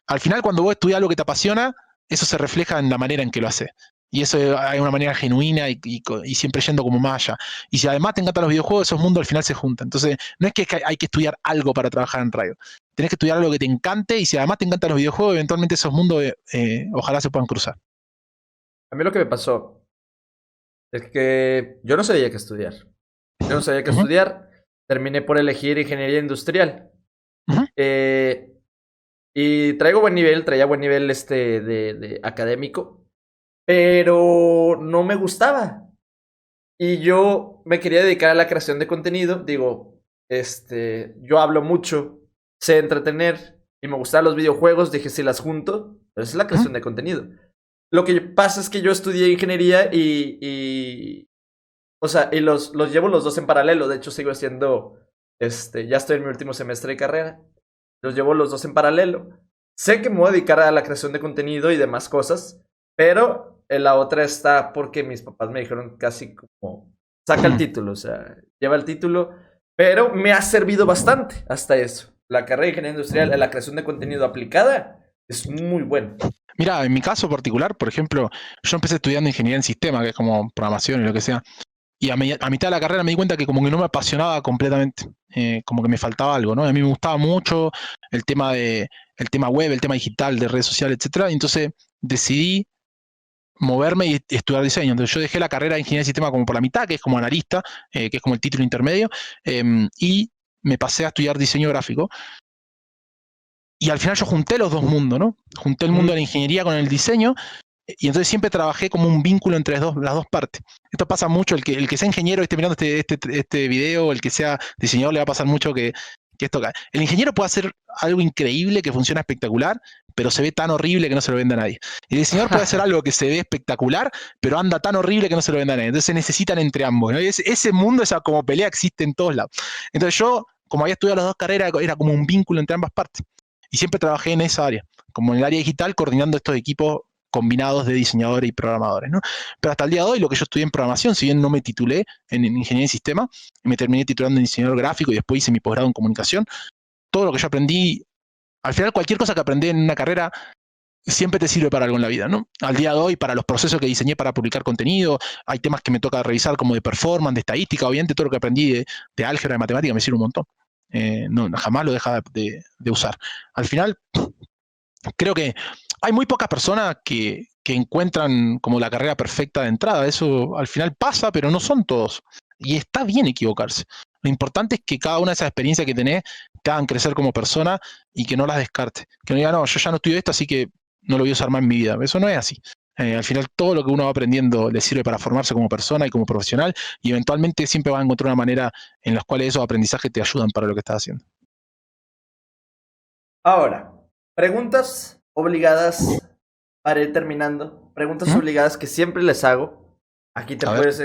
al final, cuando vos estudias algo que te apasiona, eso se refleja en la manera en que lo haces. Y eso hay una manera genuina y siempre yendo como más allá. Y si además te encantan los videojuegos, esos mundos al final se juntan. Entonces, no es que hay que estudiar algo para trabajar en radio. Tenés que estudiar algo que te encante, y si además te encantan los videojuegos, eventualmente esos mundos ojalá se puedan cruzar. A mí lo que me pasó es que yo no sabía qué estudiar. Yo no sabía qué estudiar. Terminé por elegir ingeniería industrial. Eh, y traía buen nivel de académico, pero no me gustaba. Y yo me quería dedicar a la creación de contenido. Digo, yo hablo mucho, sé entretener y me gustan los videojuegos. Dije, si las junto, pero esa es la creación de contenido. Lo que pasa es que yo estudié ingeniería o sea, y los llevo los dos en paralelo. De hecho, sigo haciendo, ya estoy en mi último semestre de carrera. Los llevo los dos en paralelo. Sé que me voy a dedicar a la creación de contenido y demás cosas, pero en la otra está porque mis papás me dijeron casi como, saca el título, o sea, lleva el título, pero me ha servido bastante hasta eso. La carrera de ingeniería industrial, la creación de contenido aplicada, es muy buena. Mira, en mi caso particular, por ejemplo, yo empecé estudiando ingeniería en sistema, que es como programación y lo que sea. Y a mitad de la carrera me di cuenta que como que no me apasionaba completamente, como que me faltaba algo, ¿no? A mí me gustaba mucho el tema web, el tema digital, de redes sociales, etcétera. Y entonces decidí moverme y estudiar diseño. Entonces yo dejé la carrera de ingeniería de sistema como por la mitad, que es como analista, que es como el título intermedio, y me pasé a estudiar diseño gráfico. Y al final yo junté los dos mundos, ¿no? Junté el mundo de la ingeniería con el diseño, y entonces siempre trabajé como un vínculo entre las dos partes. Esto pasa mucho, el que sea ingeniero y esté mirando este video, el que sea diseñador, le va a pasar mucho que esto. El ingeniero puede hacer algo increíble, que funciona espectacular, pero se ve tan horrible que no se lo vende a nadie. Y el diseñador puede hacer algo que se ve espectacular, pero anda tan horrible que no se lo vende a nadie. Entonces se necesitan entre ambos, ¿no? Y ese mundo, esa como pelea existe en todos lados. Entonces yo, como había estudiado las dos carreras, era como un vínculo entre ambas partes. Y siempre trabajé en esa área, como en el área digital, coordinando estos equipos combinados de diseñadores y programadores, ¿no? Pero hasta el día de hoy, lo que yo estudié en programación, si bien no me titulé en ingeniería de sistema, me terminé titulando en diseñador gráfico y después hice mi posgrado en comunicación, todo lo que yo aprendí, al final cualquier cosa que aprendí en una carrera siempre te sirve para algo en la vida, ¿no? Al día de hoy, para los procesos que diseñé para publicar contenido, hay temas que me toca revisar como de performance, de estadística, obviamente todo lo que aprendí de álgebra, de matemática me sirve un montón. No, jamás lo deja de usar. Al final, creo que hay muy pocas personas que encuentran como la carrera perfecta de entrada. Eso al final pasa, pero no son todos. Y está bien equivocarse. Lo importante es que cada una de esas experiencias que tenés te hagan crecer como persona y que no las descartes. Que no diga, no, yo ya no estudio esto, así que no lo voy a usar más en mi vida. Eso no es así. Al final todo lo que uno va aprendiendo le sirve para formarse como persona y como profesional, y eventualmente siempre vas a encontrar una manera en la cual esos aprendizajes te ayudan para lo que estás haciendo. Ahora, preguntas obligadas para ir terminando. Preguntas obligadas que siempre les hago. Aquí te puedes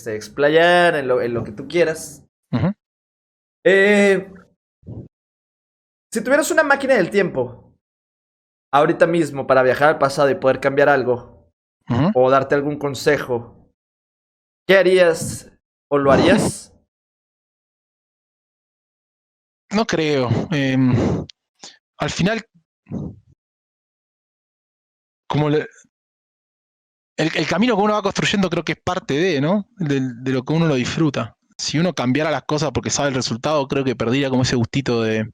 explayar en lo que tú quieras. Si tuvieras una máquina del tiempo ahorita mismo para viajar al pasado y poder cambiar algo o darte algún consejo, ¿qué harías o lo harías? No creo. Al final, como el camino que uno va construyendo creo que es parte ¿no? De lo que uno lo disfruta. Si uno cambiara las cosas porque sabe el resultado, creo que perdería como ese gustito de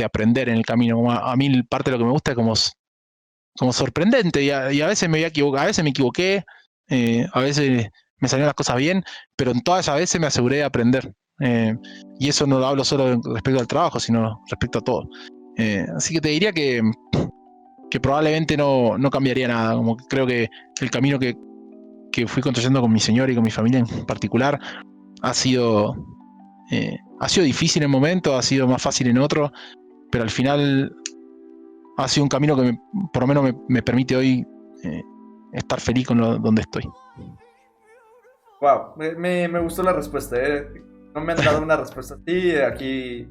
aprender en el camino. Como a mí parte de lo que me gusta es como sorprendente, y a veces me voy a equivocar, a veces me equivoqué, a veces me salieron las cosas bien, pero en todas esas veces me aseguré de aprender. Y eso no lo hablo solo respecto al trabajo, sino respecto a todo. Así que te diría que probablemente no cambiaría nada. Como que creo que el camino que fui construyendo con mi señora y con mi familia en particular ha sido difícil en momentos, ha sido más fácil en otros, pero al final ha sido un camino que por lo menos me permite hoy estar feliz con donde estoy. Wow, me gustó la respuesta, ¿eh? No me han dado una respuesta así, aquí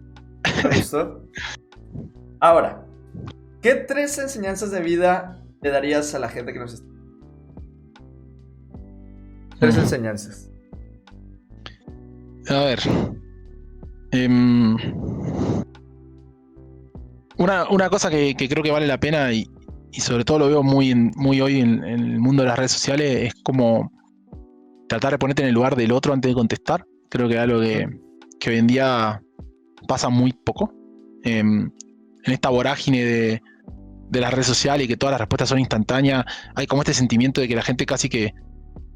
me gustó. Ahora, ¿qué 3 enseñanzas de vida le darías a la gente que nos está? 3 enseñanzas. A ver. Una cosa que creo que vale la pena y sobre todo lo veo muy hoy en el mundo de las redes sociales es como tratar de ponerte en el lugar del otro antes de contestar. Creo que es algo que hoy en día pasa muy poco. En esta vorágine de las redes sociales y que todas las respuestas son instantáneas, hay como este sentimiento de que la gente casi que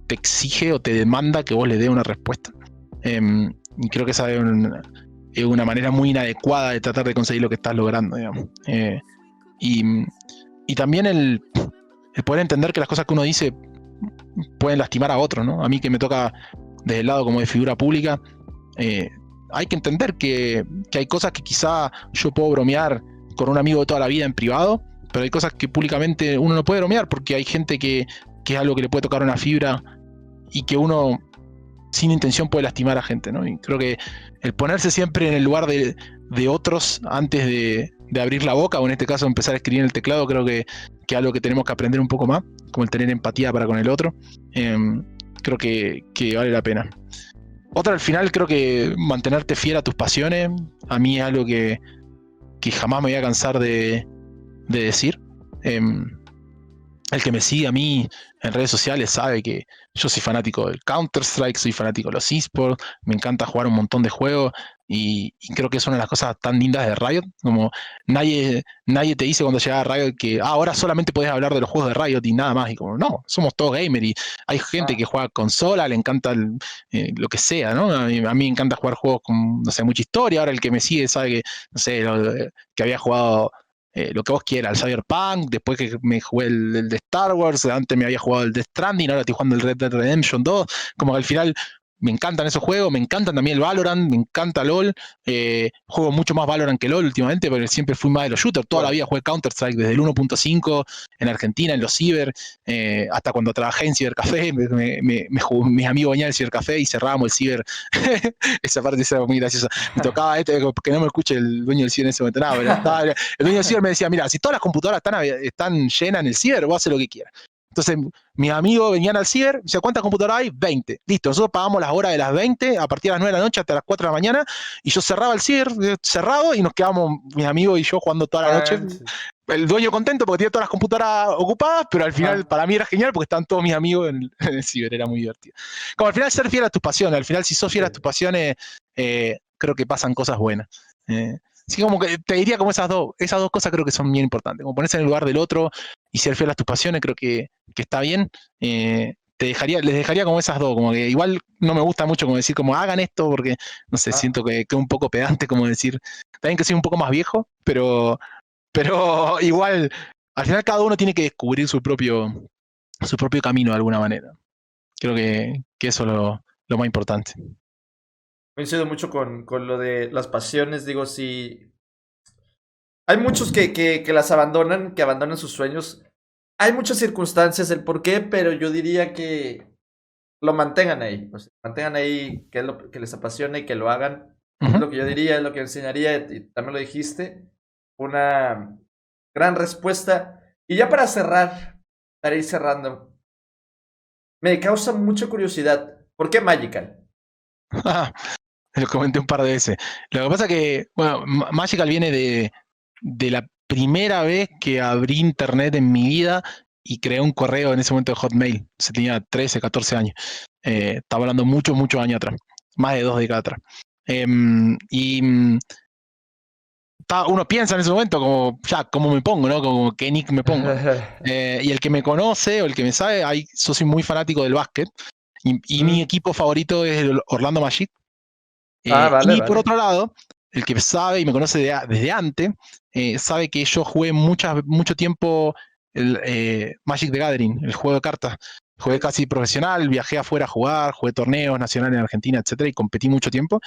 te exige o te demanda que vos le des una respuesta. Y creo que esa es una manera muy inadecuada de tratar de conseguir lo que estás logrando, digamos. Y también el poder entender que las cosas que uno dice pueden lastimar a otros, ¿no? A mí que me toca desde el lado como de figura pública, hay que entender que hay cosas que quizá yo puedo bromear con un amigo de toda la vida en privado, pero hay cosas que públicamente uno no puede bromear porque hay gente que es algo que le puede tocar una fibra y que uno sin intención puede lastimar a gente, ¿no? Y creo que el ponerse siempre en el lugar de otros antes de abrir la boca, o en este caso empezar a escribir en el teclado, creo que es algo que tenemos que aprender un poco más, como el tener empatía para con el otro. Creo que vale la pena. Otra, al final, creo que mantenerte fiel a tus pasiones, a mí es algo que jamás me voy a cansar de decir. El que me sigue a mí en redes sociales sabe que yo soy fanático del Counter-Strike, soy fanático de los eSports, me encanta jugar un montón de juegos y creo que es una de las cosas tan lindas de Riot, como nadie te dice cuando llega a Riot que ahora solamente podés hablar de los juegos de Riot y nada más, y como no, somos todos gamers y hay gente que juega consola, le encanta lo que sea, ¿no? A mí me encanta jugar juegos con, no sé, mucha historia, ahora el que me sigue sabe que, no sé, que había jugado lo que vos quieras, el Cyberpunk, después que me jugué el de Star Wars, antes me había jugado el Death Stranding, ahora estoy jugando el Red Dead Redemption 2, como que al final me encantan esos juegos, me encantan también el Valorant, me encanta LOL, juego mucho más Valorant que LOL últimamente, pero siempre fui más de los shooters, toda la vida jugué Counter-Strike desde el 1.5 en Argentina, en los ciber, hasta cuando trabajé en Cibercafé, mis amigos venían al Cibercafé y cerrábamos el ciber, esa parte era muy graciosa, me tocaba que no me escuche el dueño del ciber en ese momento, nada, pero el dueño del ciber me decía, mira, si todas las computadoras están llenas en el ciber, vos haces lo que quieras. Entonces, mis amigos venían al ciber, decían, ¿cuántas computadoras hay? 20. Listo, nosotros pagamos las horas de las 20, a partir de las 9 de la noche hasta las 4 de la mañana, y yo cerraba el ciber, cerrado, y nos quedamos, mis amigos y yo, jugando toda la noche. El dueño contento porque tenía todas las computadoras ocupadas, pero al final para mí era genial porque estaban todos mis amigos en el ciber, era muy divertido. Como al final ser fiel a tus pasiones, al final si sos fiel a tus pasiones, creo que pasan cosas buenas. Así como que te diría como esas dos cosas creo que son bien importantes, como ponerse en el lugar del otro y ser fiel a tus pasiones creo que está bien. Les dejaría como esas dos, como que igual no me gusta mucho como decir como hagan esto porque, no sé, siento que es un poco pedante como decir, también que soy un poco más viejo, pero igual, al final cada uno tiene que descubrir su propio camino de alguna manera. Creo que eso es lo más importante. Coincido mucho con lo de las pasiones, digo, sí. Hay muchos que las abandonan, que abandonan sus sueños. Hay muchas circunstancias del por qué, pero yo diría que lo mantengan ahí. O sea, mantengan ahí que es lo que les apasiona y que lo hagan. Es lo que yo diría, es lo que enseñaría, y también lo dijiste. Una gran respuesta. Y ya para cerrar, para ir cerrando, me causa mucha curiosidad. ¿Por qué Magical? Lo comenté un par de veces. Lo que pasa es que, bueno, Magical viene de la primera vez que abrí internet en mi vida y creé un correo en ese momento de Hotmail. Se tenía 13, 14 años. Estaba hablando muchos años atrás. Más de 2 décadas atrás. Uno piensa en ese momento como, ya, ¿cómo me pongo? ¿No? Como qué nick me pongo. Y el que me conoce o el que me sabe, yo soy muy fanático del básquet. Y mi equipo favorito es el Orlando Magic. Vale. Por otro lado, el que sabe y me conoce desde antes, sabe que yo jugué mucho tiempo el Magic the Gathering, el juego de cartas. Jugué casi profesional, viajé afuera a jugar, jugué torneos nacionales en Argentina, etcétera, y competí mucho tiempo.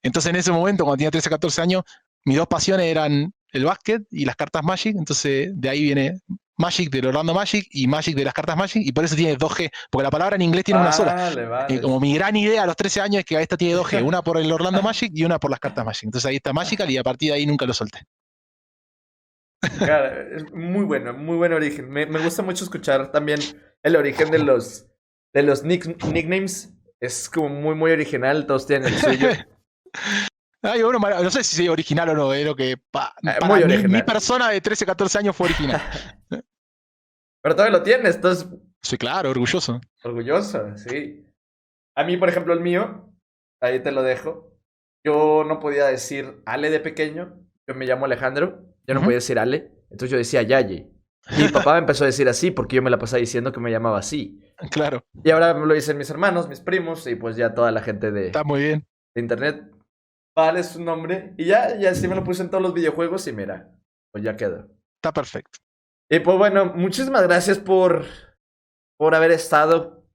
Entonces, en ese momento, cuando tenía 13, 14 años, mis dos pasiones eran el básquet y las cartas Magic. Entonces, de ahí viene Magic del Orlando Magic y Magic de las cartas Magic, y por eso tiene 2G, porque la palabra en inglés tiene una sola. Vale. Como mi gran idea a los 13 años es que esta tiene 2G, una por el Orlando Magic y una por las cartas Magic. Entonces ahí está Magical y a partir de ahí nunca lo solté. Claro, es muy buen origen. Me gusta mucho escuchar también el origen de los nicknames. Es como muy original, todos tienen el suyo. Ay, bueno, no sé si soy original o no, lo que para muy original. Mi persona de 13, 14 años fue original. Pero todavía lo tienes, entonces... Sí, claro, orgulloso. Orgulloso, sí. A mí, por ejemplo, el mío, ahí te lo dejo. Yo no podía decir Ale de pequeño. Yo me llamo Alejandro. Yo no podía decir Ale. Entonces yo decía Yaye. Y mi papá me empezó a decir así porque yo me la pasaba diciendo que me llamaba así. Claro. Y ahora me lo dicen mis hermanos, mis primos y pues ya toda la gente Está muy bien. de internet. Vale, es su nombre. Y ya sí me lo puse en todos los videojuegos y mira, pues ya quedó. Está perfecto. Y pues bueno, muchísimas gracias por haber estado.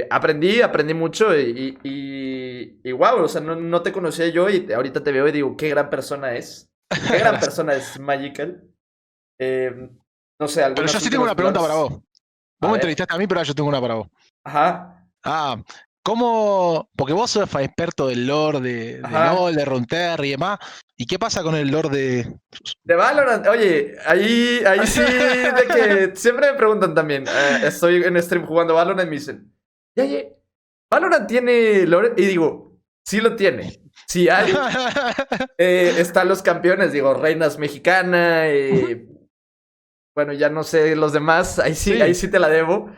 Aprendí mucho y wow, o sea, no te conocía yo y ahorita te veo y digo, qué gran persona es. Qué gran persona es Magical. No sé, pero yo sí tengo una pregunta para vos. Vos me entrevistaste a mí, pero yo tengo una para vos. Ajá. ¿Cómo? Porque vos sos experto del lore de LoL, de Runeterra y demás. ¿Y qué pasa con el lore de Valorant? Oye, ahí sí, de que siempre me preguntan también. Estoy en stream jugando Valorant y me dicen, Yaye, ¿Valorant tiene lore? Y digo, sí lo tiene. Sí hay. Están los campeones, digo, Reinas Mexicana. Bueno, ya no sé los demás. Ahí sí te la debo.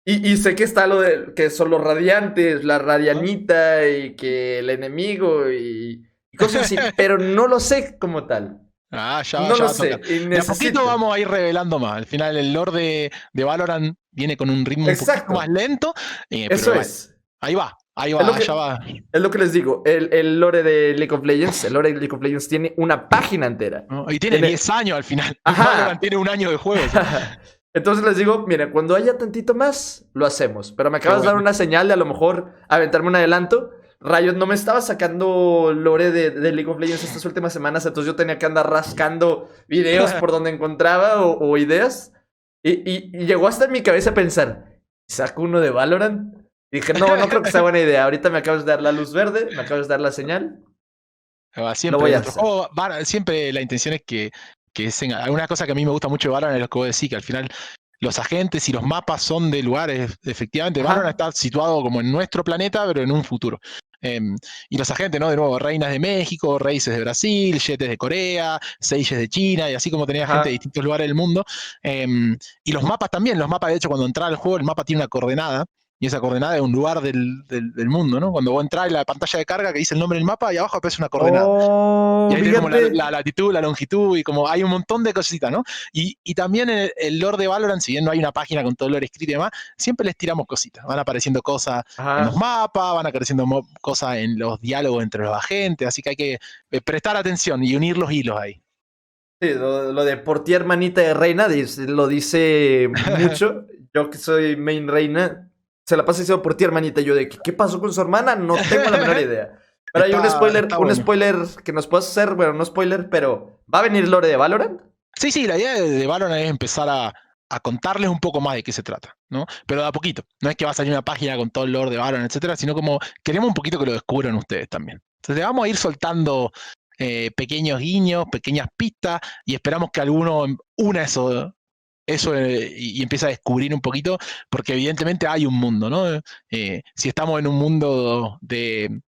Y sé que está lo de que son los radiantes, la radianita y que el enemigo y cosas así, pero no lo sé como tal. No lo sé. De a poquito vamos a ir revelando más. Al final el lore de Valorant viene con un ritmo un poquito más lento. Eso pero es. Ahí va, allá va. Es lo que les digo. El lore de League of Legends, el lore de League of Legends tiene una página entera. Y tiene 10 años al final. Valorant tiene un año de juego. Entonces les digo, mira, cuando haya tantito más, lo hacemos. Pero me acabas de dar una señal de a lo mejor aventarme un adelanto. Riot no me estaba sacando lore de League of Legends estas últimas semanas, entonces yo tenía que andar rascando videos por donde encontraba o ideas. Y llegó hasta en mi cabeza pensar, ¿saco uno de Valorant? Y dije, no creo que sea buena idea. Ahorita me acabas de dar la luz verde, me acabas de dar la señal. Siempre, lo voy a hacer. Siempre la intención es que alguna cosa que a mí me gusta mucho de Valorant es lo que vos decís, que al final los agentes y los mapas son de lugares, efectivamente. Valorant está situado como en nuestro planeta, pero en un futuro. Y los agentes, ¿no? De nuevo, reinas de México, raíces de Brasil, yetes de Corea, sages de China, y así como tenía gente de distintos lugares del mundo. Y los mapas también, de hecho, cuando entras al juego, el mapa tiene una coordenada. Y esa coordenada es un lugar del mundo, ¿no? Cuando vos entras en la pantalla de carga que dice el nombre del mapa y abajo aparece una coordenada. Y ahí tenés como la latitud, la longitud y como hay un montón de cositas, ¿no? Y también el lore de Valorant, si bien no hay una página con todo el lore escrito y demás, siempre les tiramos cositas. Van apareciendo cosas en los mapas, van apareciendo cosas en los diálogos entre los agentes, así que hay que prestar atención y unir los hilos ahí. Sí, lo de por ti hermanita de reina lo dice mucho. Yo que soy main reina, se la pasa diciendo por ti hermanita. Yo de ¿qué pasó con su hermana? No tengo la menor idea. Pero hay un spoiler que nos puedes hacer, bueno, no spoiler, pero ¿va a venir lore de Valorant? Sí, la idea de Valorant es empezar a contarles un poco más de qué se trata, ¿no? Pero de a poquito. No es que va a salir una página con todo el lore de Valorant, etcétera, sino como queremos un poquito que lo descubran ustedes también. Entonces vamos a ir soltando pequeños guiños, pequeñas pistas, y esperamos que alguno una eso y empieza a descubrir un poquito, porque evidentemente hay un mundo, ¿no? Si estamos en un mundo de,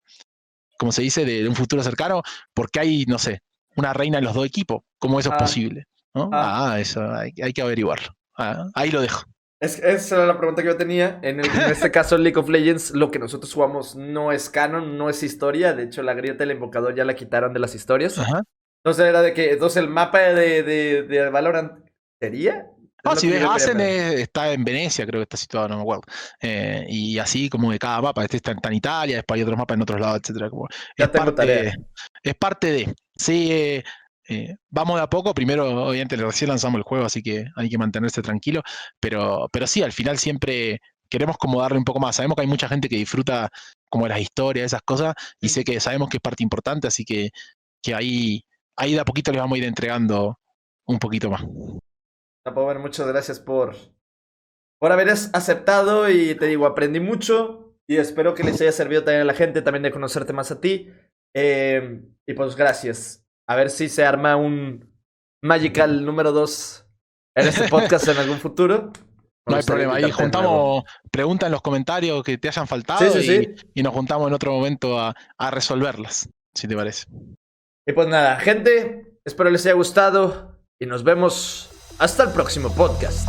como se dice, de un futuro cercano, porque hay, no sé, una reina en los dos equipos, ¿cómo eso es posible? ¿No? Eso hay que averiguarlo. Ahí lo dejo. Esa era la pregunta que yo tenía. En este caso, League of Legends, lo que nosotros jugamos no es canon, no es historia. De hecho, la grieta del invocador ya la quitaron de las historias. Entonces era de que, entonces el mapa de Valorant sería. Si ves Asen está en Venecia, creo que está situado, no me acuerdo. Y así como de cada mapa, este está en Italia, después hay otros mapas en otros lados, etcétera. Es parte de. Sí, vamos de a poco. Primero, obviamente, recién lanzamos el juego, así que hay que mantenerse tranquilo. Pero sí, al final siempre queremos como darle un poco más. Sabemos que hay mucha gente que disfruta como de las historias, esas cosas, y sabemos que es parte importante, así que ahí de a poquito les vamos a ir entregando un poquito más. Power, muchas gracias por haber aceptado y te digo, aprendí mucho y espero que les haya servido también a la gente, también de conocerte más a ti. Y pues gracias. A ver si se arma un Magical número 2 en este podcast en algún futuro. No hay problema, ahí juntamos preguntas en los comentarios que te hayan faltado y nos juntamos en otro momento a resolverlas, si te parece. Y pues nada, gente, espero les haya gustado y nos vemos hasta el próximo podcast.